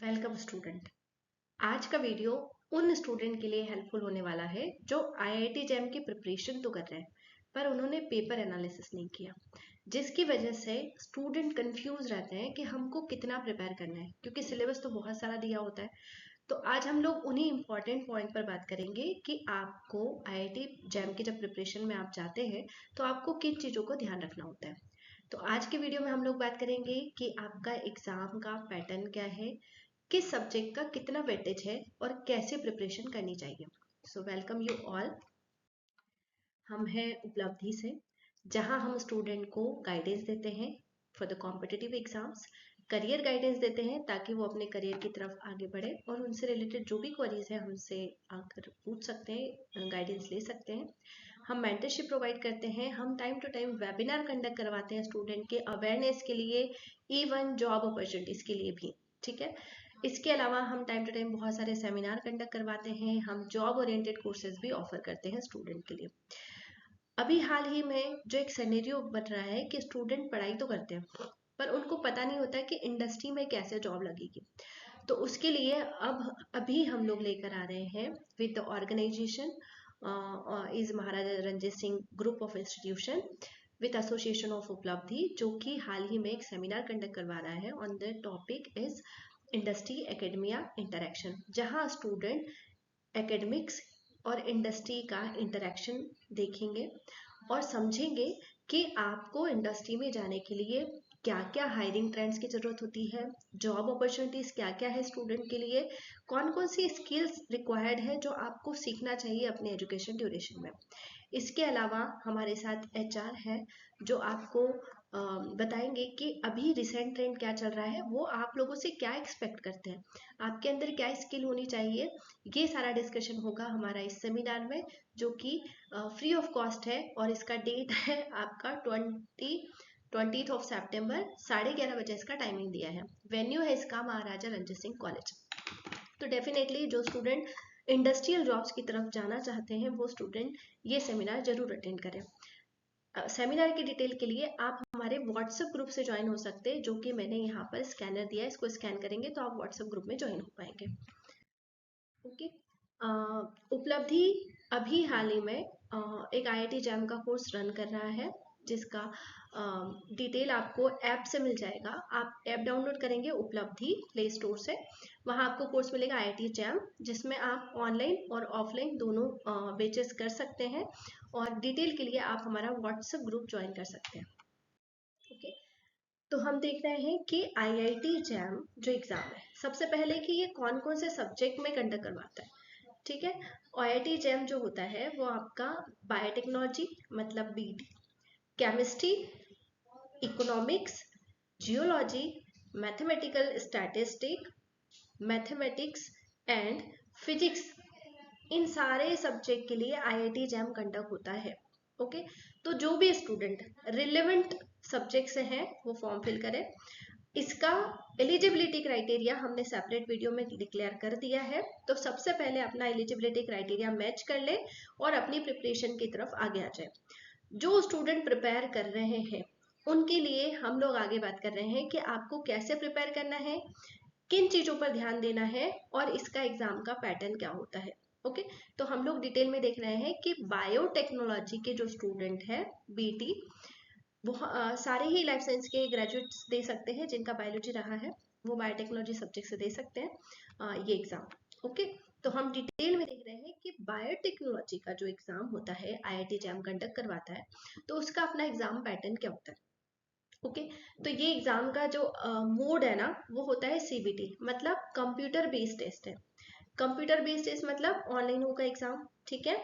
Welcome student. आज का video उन स्टूडेंट के लिए हेल्पफुल होने वाला है जो आईआईटी जैम की प्रिपरेशन तो कर रहे हैं पर उन्होंने पेपर एनालिसिस नहीं किया, जिसकी वजह से स्टूडेंट कंफ्यूज रहते हैं कि हमको कितना प्रिपेयर करना है क्योंकि सिलेबस तो बहुत सारा दिया होता है। तो आज हम लोग उन्हीं इंपॉर्टेंट पॉइंट पर बात करेंगे कि आपको आईआईटी जैम की जब प्रिपरेशन में आप जाते हैं तो आपको किन चीज़ों को ध्यान रखना होता है। तो आज के वीडियो में हम लोग बात करेंगे कि आपका एग्जाम का पैटर्न क्या है, किस सब्जेक्ट का कितना वेटेज है और कैसे प्रिपरेशन करनी चाहिए। So welcome you all. हम हैं उपलब्धि से, जहां हम स्टूडेंट को गाइडेंस देते हैं for the competitive exams, career guidance देते हैं ताकि वो अपने करियर की तरफ आगे बढ़े और उनसे रिलेटेड जो भी क्वेरीज है हमसे आकर पूछ सकते हैं, गाइडेंस ले सकते हैं। हम मेंटरशिप प्रोवाइड करते हैं, हम time to time webinar conduct करवाते हैं स्टूडेंट के अवेयरनेस के लिए, इवन जॉब अपॉर्चुनिटीज के लिए भी। ठीक है, इसके अलावा हम टाइम टू टाइम बहुत सारे सेमिनार कंडक्ट करवाते हैं, हम जॉब ओरिएंटेड कोर्सेज भी ऑफर करते हैं स्टूडेंट के लिए। अभी हाल ही में जो एक सिनेरियो बन रहा है कि स्टूडेंट पढ़ाई तो करते हैं पर उनको पता नहीं होता कि इंडस्ट्री में कैसे जॉब लगेगी। तो उसके लिए अब अभी हम लोग लेकर आ रहे हैं with the organization is Maharaja Ranjit Singh group of institution with association of Uplabdhi, जो कि हाल ही में एक सेमिनार कंडक्ट करवा रहा है on the topic is industry academia interaction, जहां स्टूडेंट एकेडमिक्स और इंडस्ट्री का इंटरेक्शन देखेंगे और समझेंगे कि आपको इंडस्ट्री में जाने के लिए क्या क्या हायरिंग ट्रेंड्स की जरूरत होती है, जॉब अपॉर्चुनिटीज क्या क्या है स्टूडेंट के लिए, कौन कौन सी स्किल्स रिक्वायर्ड है जो आपको सीखना चाहिए अपने एजुकेशन ड्यूरेशन में। इसके अलावा हमारे साथ एचआर है जो आपको बताएंगे कि अभी रिसेंट ट्रेंड क्या चल रहा है, वो आप लोगों से क्या एक्सपेक्ट करते हैं, आपके अंदर क्या स्किल होनी चाहिए। ये सारा डिस्कशन होगा हमारा इस सेमिनार में, जो कि फ्री ऑफ कॉस्ट है और इसका डेट है आपका 20th ऑफ सितंबर, 11:30 बजे इसका टाइमिंग दिया है। वेन्यू है इसका महाराजा रंजीत सिंह कॉलेज। तो डेफिनेटली जो स्टूडेंट इंडस्ट्रियल जॉब्स की तरफ जाना चाहते हैं वो स्टूडेंट ये सेमिनार जरूर अटेंड करें। सेमिनार की डिटेल के लिए आप हमारे व्हाट्सएप ग्रुप से ज्वाइन हो सकते हैं, जो कि मैंने यहाँ पर स्कैनर दिया है, इसको स्कैन करेंगे तो आप व्हाट्सएप ग्रुप में ज्वाइन हो पाएंगे। ओके, उपलब्धि अभी हाल ही में एक आईआईटी जैम का कोर्स रन कर रहा है, जिसका डिटेल आपको ऐप से मिल जाएगा। आप ऐप डाउनलोड करेंगे उपलब्धि प्ले स्टोर से, वहाँ आपको कोर्स मिलेगा आईआईटी जैम, जिसमें आप ऑनलाइन और ऑफलाइन दोनों बेचेस कर सकते हैं और डिटेल के लिए आप हमारा व्हाट्सएप ग्रुप ज्वाइन कर सकते हैं। ओके, तो हम देख रहे हैं कि आईआईटी जैम जो एग्जाम है, सबसे पहले कि ये कौन कौन से सब्जेक्ट में कंडक्ट करवाता है। ठीक है, आईआईटी जैम जो होता है वो आपका बायोटेक्नोलॉजी मतलब BT, chemistry, economics, geology, mathematical statistic, mathematics and physics, इन सारे सब्जेक्ट के लिए आईआईटी जैम कंडक्ट होता है। ओके, तो जो भी स्टूडेंट रिलेवेंट सब्जेक्ट से हैं वो फॉर्म फिल करें। इसका एलिजिबिलिटी क्राइटेरिया हमने सेपरेट वीडियो में डिक्लेयर कर दिया है, तो सबसे पहले अपना एलिजिबिलिटी क्राइटेरिया मैच कर ले और अपनी प्रिपरेशन की तरफ आगे आ जाए। जो स्टूडेंट प्रिपेयर कर रहे हैं उनके लिए हम लोग आगे बात कर रहे हैं कि आपको कैसे प्रिपेयर करना है, किन चीजों पर ध्यान देना है और इसका एग्जाम का पैटर्न क्या होता है। ओके, तो हम लोग डिटेल में देख रहे हैं कि बायोटेक्नोलॉजी के जो स्टूडेंट है बीटी, वो सारे ही लाइफ साइंस के ग्रेजुएट्स दे सकते हैं जिनका बायोलॉजी रहा है, वो बायोटेक्नोलॉजी सब्जेक्ट से दे सकते हैं ये एग्जाम। ओके, तो हम डिटेल में देख रहे हैं कि बायोटेक्नोलॉजी का जो एग्जाम होता है आईआईटी जैम कंडक्ट करवाता है, तो उसका अपना एग्जाम पैटर्न क्या होता है। ओके, तो ये एग्जाम का जो मोड है ना वो होता है सीबीटी, मतलब कंप्यूटर बेस्ड टेस्ट है। कंप्यूटर बेस्ड टेस्ट मतलब ऑनलाइन होगा एग्जाम। ठीक है,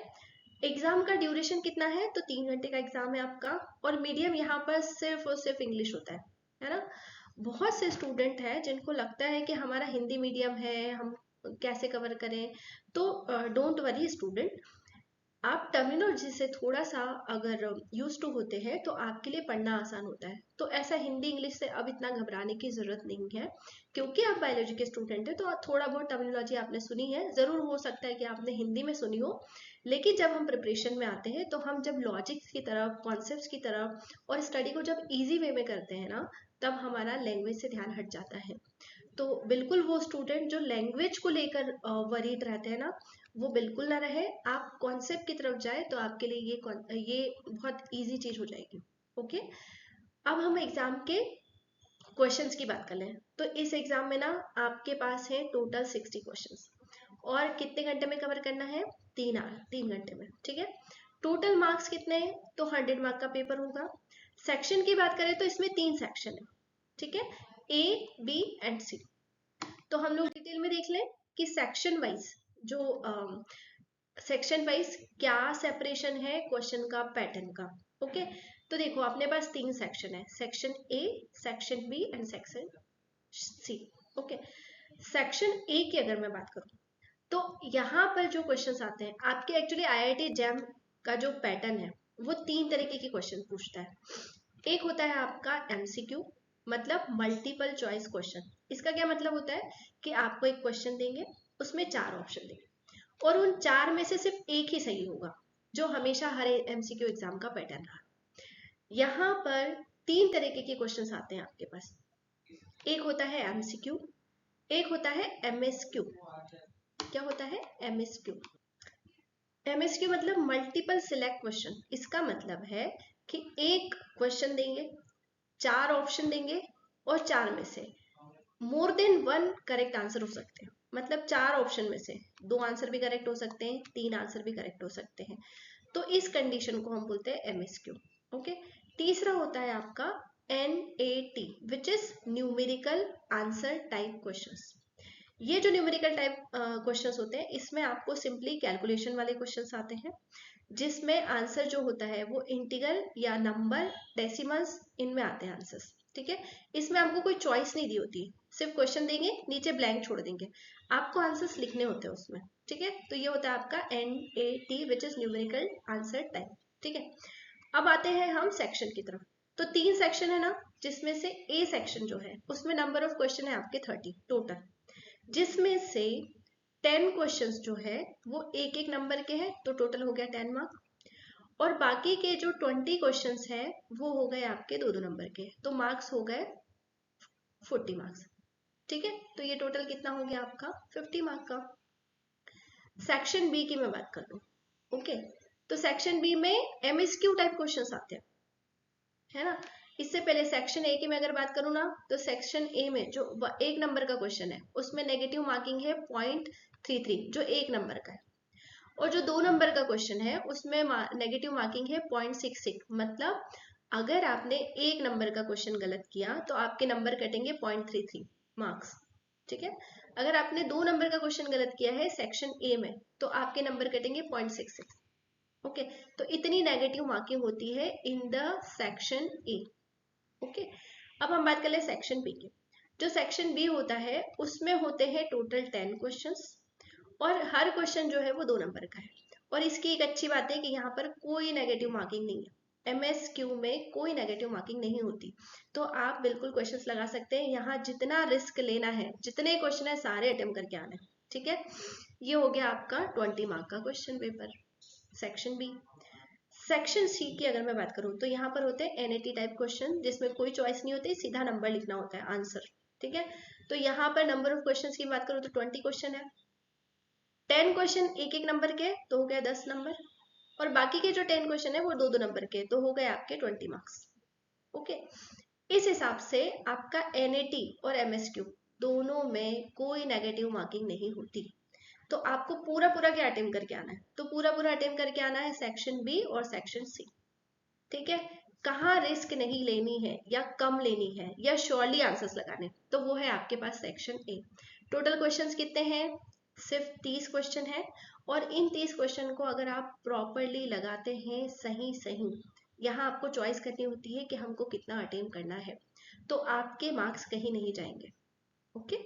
एग्जाम का ड्यूरेशन कितना है, तो 3 घंटे का एग्जाम है आपका, और मीडियम यहाँ पर सिर्फ और सिर्फ इंग्लिश होता है ना। बहुत से स्टूडेंट हैं जिनको लगता है कि हमारा हिंदी मीडियम है, हम कैसे कवर करें। तो डोंट वरी स्टूडेंट, आप टर्मिनोलॉजी से थोड़ा सा अगर यूज टू होते हैं तो आपके लिए पढ़ना आसान होता है। तो ऐसा हिंदी इंग्लिश से अब इतना घबराने की जरूरत नहीं है, क्योंकि आप बायोलॉजी के स्टूडेंट हैं तो थोड़ा बहुत टर्मिनोलॉजी आपने सुनी है, जरूर हो सकता है कि आपने हिंदी में सुनी हो, लेकिन जब हम प्रिपरेशन में आते हैं तो हम जब लॉजिक्स की तरफ, कॉन्सेप्ट्स की तरफ और स्टडी को जब इजी वे में करते हैं ना, तब हमारा लैंग्वेज से ध्यान हट जाता है। तो बिल्कुल वो स्टूडेंट जो लैंग्वेज को लेकर वरीड रहते हैं ना, वो बिल्कुल ना रहे। आप कॉन्सेप्ट की तरफ जाए तो आपके लिए ये बहुत इजी चीज हो जाएगी। ओके, अब हम एग्जाम के क्वेश्चंस की बात कर लें। तो इस एग्जाम में ना आपके पास है टोटल 60 क्वेश्चंस, और कितने घंटे में कवर करना है? 3 घंटे में। ठीक है, टोटल मार्क्स कितने हैं? तो 100 मार्क का पेपर होगा। सेक्शन की बात करें तो इसमें 3 सेक्शन है। ठीक है, ए, बी एंड सी। तो हम लोग डिटेल में देख लें कि सेक्शन वाइज जो सेक्शन वाइज क्या सेपरेशन है क्वेश्चन का, पैटर्न का। ओके, तो देखो अपने पास 3 सेक्शन है, section A, section B and section C. Okay, section A की अगर मैं बात करूं तो यहाँ पर जो क्वेश्चंस आते हैं आपके, एक्चुअली आईआईटी जैम का जो पैटर्न है वो 3 तरीके के क्वेश्चन पूछता है। एक होता है आपका एमसीक्यू, मतलब मल्टीपल चॉइस क्वेश्चन। इसका क्या मतलब होता है कि आपको एक क्वेश्चन देंगे, उसमें 4 ऑप्शन देंगे, और उन 4 में से सिर्फ एक ही सही होगा, जो हमेशा हर एमसीक्यू एग्जाम का पैटर्न रहा। यहाँ पर 3 तरीके के क्वेश्चन आते हैं आपके पास। एक होता है एमसीक्यू, एक होता है एमएसक्यू। क्या होता है? एमएसक्यू। एमएसक्यू मतलब मल्टीपल सिलेक्ट क्वेश्चन। इसका मतलब है कि एक क्वेश्चन देंगे, 4 ऑप्शन देंगे, और 4 में से मोर देन 1 करेक्ट आंसर हो सकते हैं। मतलब 4 ऑप्शन में से 2 आंसर भी करेक्ट हो सकते हैं, 3 आंसर भी करेक्ट हो सकते हैं। तो इस कंडीशन को हम बोलते हैं एमएसक्यू। ओके, तीसरा होता है आपका NAT, which is numerical answer type questions. ये जो न्यूमेरिकल टाइप क्वेश्चंस होते हैं, इसमें आपको सिंपली कैलकुलेशन वाले क्वेश्चंस आते हैं, जिसमें आंसर जो होता है वो इंटीग्रल या नंबर, डेसिमल्स, इनमें आते हैं आंसर्स। ठीक है, इसमें आपको कोई चॉइस नहीं दी होती, सिर्फ क्वेश्चन देंगे, नीचे ब्लैंक छोड़ देंगे, आपको आंसर्स लिखने होते हैं उसमें। ठीक है, तो ये होता है आपका NAT, which is numerical answer type. ठीक है, अब आते हैं हम सेक्शन की तरफ। तो 3 सेक्शन है ना, जिसमें से ए सेक्शन जो है उसमें नंबर ऑफ क्वेश्चन है आपके 30 टोटल, जिसमें से 10 क्वेश्चंस जो है वो एक एक नंबर के हैं, तो टोटल हो गया 10 मार्क। और बाकी के जो 20 क्वेश्चंस हैं वो हो गए आपके 2-2 नंबर के, तो मार्क्स हो गए 40 मार्क्स। ठीक है, तो ये टोटल कितना हो गया आपका? 50 मार्क का। सेक्शन बी की मैं बात कर लूं। ओके, तो सेक्शन बी में एमएसक्यू टाइप क्वेश्चंस आते हैं, है ना। इससे पहले सेक्शन ए की मैं अगर बात करूँ ना, तो सेक्शन ए में जो 1 नंबर का क्वेश्चन है उसमें नेगेटिव मार्किंग है 0.33, जो 1 नंबर का है। और जो 2 नंबर का क्वेश्चन है उसमें नेगेटिव मार्किंग है 0.66, मतलब अगर आपने 1 नंबर का क्वेश्चन गलत किया तो आपके नंबर कटेंगे 0.33 मार्क्स। ठीक है, अगर आपने 2 नंबर का क्वेश्चन गलत किया है सेक्शन ए में तो आपके नंबर कटेंगे 0.66। ओके, तो इतनी नेगेटिव मार्किंग होती है in the section A. Okay, अब हम बात कर ले सेक्शन बी की। जो सेक्शन बी होता है उसमें होते हैं टोटल 10 क्वेश्चंस, और हर क्वेश्चन जो है वो 2 नंबर का है। और इसकी एक अच्छी बात है कि यहाँ पर कोई नेगेटिव मार्किंग नहीं है, एमएसक्यू में कोई नेगेटिव मार्किंग नहीं होती, तो आप बिल्कुल क्वेश्चंस लगा सकते हैं। यहाँ जितना रिस्क लेना है, जितने क्वेश्चन है सारे अटेम्प्ट करके आना है। ठीक है, ये हो गया आपका 20 मार्क का question paper, section B. Section C की अगर मैं बात करूं तो यहाँ पर होते हैं एनएटी टाइप क्वेश्चन, जिसमें कोई चॉइस नहीं होती, सीधा नंबर लिखना होता है आंसर। ठीक है, तो यहाँ पर नंबर ऑफ क्वेश्चंस की बात करूं तो 20 क्वेश्चन है, 10 क्वेश्चन एक एक नंबर के, तो हो गया 10 नंबर, और बाकी के जो 10 क्वेश्चन है वो 2-2 नंबर के, तो हो गए आपके 20 मार्क्स। ओके, इस हिसाब से आपका एनएटी और एमएसक्यू दोनों में कोई नेगेटिव मार्किंग नहीं होती। तो आपको पूरा पूरा क्या अटेम्प्ट करके आना है? तो पूरा पूरा अटेम्प्ट करके आना है सेक्शन बी और सेक्शन सी। ठीक है, कहाँ रिस्क नहीं लेनी है या कम लेनी है या श्योरली आंसर्स लगाने, तो वो है आपके पास सेक्शन ए। टोटल क्वेश्चंस कितने हैं? सिर्फ 30 क्वेश्चन है, और इन 30 क्वेश्चन को अगर आप प्रॉपरली लगाते हैं सही सही, यहाँ आपको चॉइस करनी होती है कि हमको कितना अटेम्प्ट करना है, तो आपके मार्क्स कहीं नहीं जाएंगे। ओके,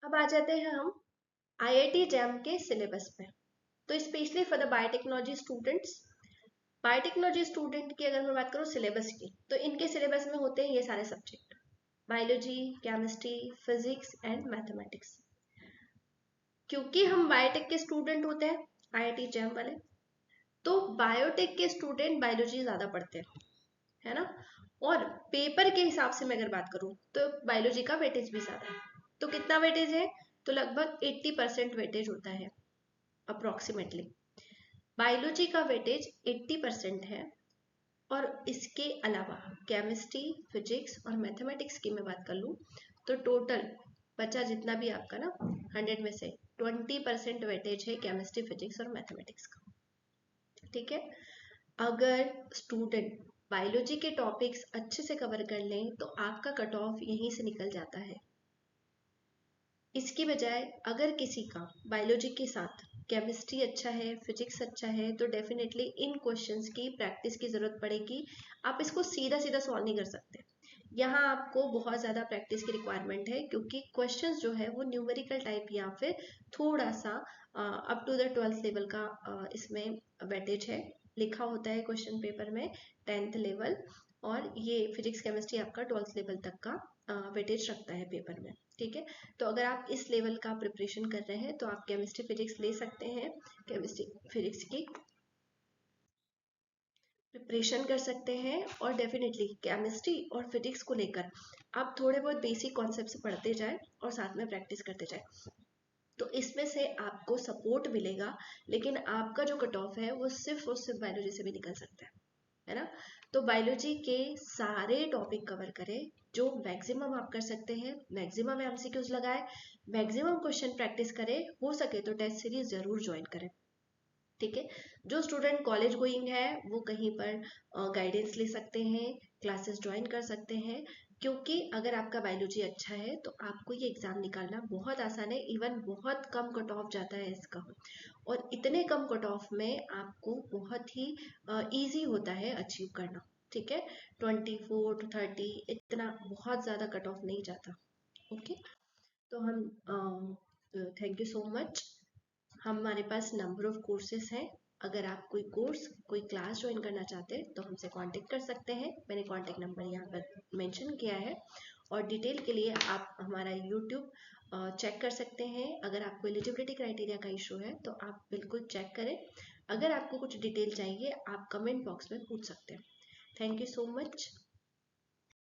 अब आ जाते हैं हम आईआईटी जैम के सिलेबस पे। तो specially for the biotechnology students, biotechnology student की अगर मैं बात करूँ सिलेबस की, तो इनके सिलेबस में होते हैं ये सारे subject, biology, chemistry, physics and mathematics. क्योंकि हम बायोटेक के स्टूडेंट होते हैं आईआईटी जैम वाले, तो बायोटेक के स्टूडेंट बायोलॉजी ज्यादा पढ़ते हैं, है ना। और पेपर के हिसाब से मैं अगर बात करूं तो बायोलॉजी का वेटेज भी ज्यादा है। तो कितना वेटेज है? तो लगभग 80% वेटेज होता है अप्रोक्सीमेटली। बायोलॉजी का वेटेज 80% है। और इसके अलावा केमिस्ट्री, फिजिक्स और मैथमेटिक्स की मैं बात कर लूँ तो टोटल बचा जितना भी आपका ना 100 में से 20% वेटेज है केमिस्ट्री, फिजिक्स और मैथमेटिक्स का। ठीक है। अगर स्टूडेंट बायोलॉजी के टॉपिक्स अच्छे से कवर कर लें तो आपका कट ऑफ यहीं से निकल जाता है। इसकी बजाय अगर किसी का बायोलॉजी के साथ केमिस्ट्री अच्छा है, फिजिक्स अच्छा है, तो डेफिनेटली इन क्वेश्चंस की प्रैक्टिस की जरूरत पड़ेगी। आप इसको सीधा सीधा सॉल्व नहीं कर सकते। यहाँ आपको बहुत ज़्यादा प्रैक्टिस की रिक्वायरमेंट है क्योंकि क्वेश्चंस जो है वो न्यूमेरिकल टाइप या फिर थोड़ा सा up to the 12th level का इसमें वेटेज है। लिखा होता है क्वेश्चन पेपर में 10th लेवल, और ये फिजिक्स केमिस्ट्री आपका 12th लेवल तक का वेटेज रखता है पेपर में। ठीक है। तो अगर आप इस लेवल का प्रिपरेशन कर रहे हैं तो आप केमिस्ट्री फिजिक्स ले सकते हैं, केमिस्ट्री फिजिक्स की प्रिपरेशन कर सकते हैं। और डेफिनेटली केमिस्ट्री और फिजिक्स को लेकर आप थोड़े बहुत बेसिक कॉन्सेप्ट पढ़ते जाएं और साथ में प्रैक्टिस करते जाएं, तो इसमें से आपको सपोर्ट मिलेगा। लेकिन आपका जो कट ऑफ है वो सिर्फ और सिर्फ बायोलॉजी से भी निकल सकता है ना। तो बायोलॉजी के सारे टॉपिक कवर करें जो मैक्सिमम आप कर सकते हैं, मैक्सिमम एमसीक्यूज लगाए, मैक्सिमम क्वेश्चन प्रैक्टिस करें, हो सके तो टेस्ट सीरीज जरूर ज्वाइन करें। ठीक है। जो स्टूडेंट कॉलेज गोइंग है वो कहीं पर गाइडेंस ले सकते हैं, क्लासेस ज्वाइन कर सकते हैं, क्योंकि अगर आपका बायोलॉजी अच्छा है तो आपको ये एग्जाम निकालना बहुत आसान है। इवन बहुत कम कट ऑफ जाता है इसका, और इतने कम कट ऑफ में आपको बहुत ही इजी होता है अचीव करना। ठीक है। 24 to 30 इतना बहुत ज़्यादा कट ऑफ नहीं जाता। ओके। तो हम थैंक यू सो मच। हमारे पास नंबर ऑफ कोर्सेज हैं। अगर आप कोई कोर्स, कोई क्लास ज्वाइन करना चाहते हैं तो हमसे कांटेक्ट कर सकते हैं। मैंने कांटेक्ट नंबर यहाँ पर मेंशन किया है। और डिटेल के लिए आप हमारा यूट्यूब चेक कर सकते हैं। अगर आपको एलिजिबिलिटी क्राइटेरिया का इशू है तो आप बिल्कुल चेक करें। अगर आपको कुछ डिटेल चाहिए आप कमेंट बॉक्स में पूछ सकते हैं। Thank you so much.